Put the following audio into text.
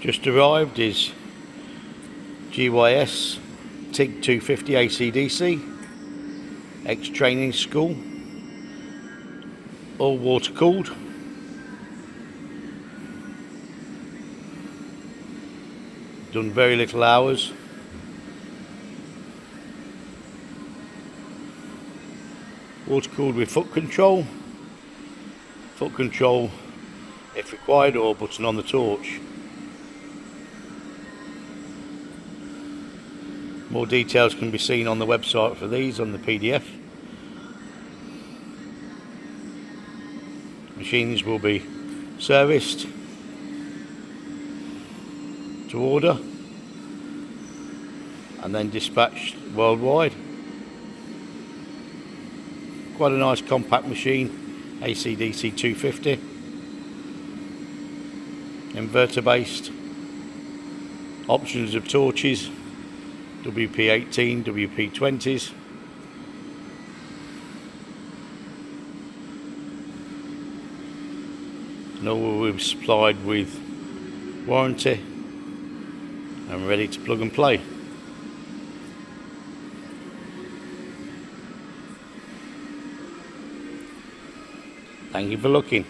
Just arrived is GYS TIG 250 ACDC, ex-training school, all water cooled. Done very little hours. Water cooled with foot control if required, or button on the torch. More details can be seen on the website for these on the PDF. Machines will be serviced to order and then dispatched worldwide. Quite a nice compact machine, ACDC 250, inverter based, options of torches, WP18, WP20s. And all will be supplied with warranty and ready to plug and play. Thank you for looking.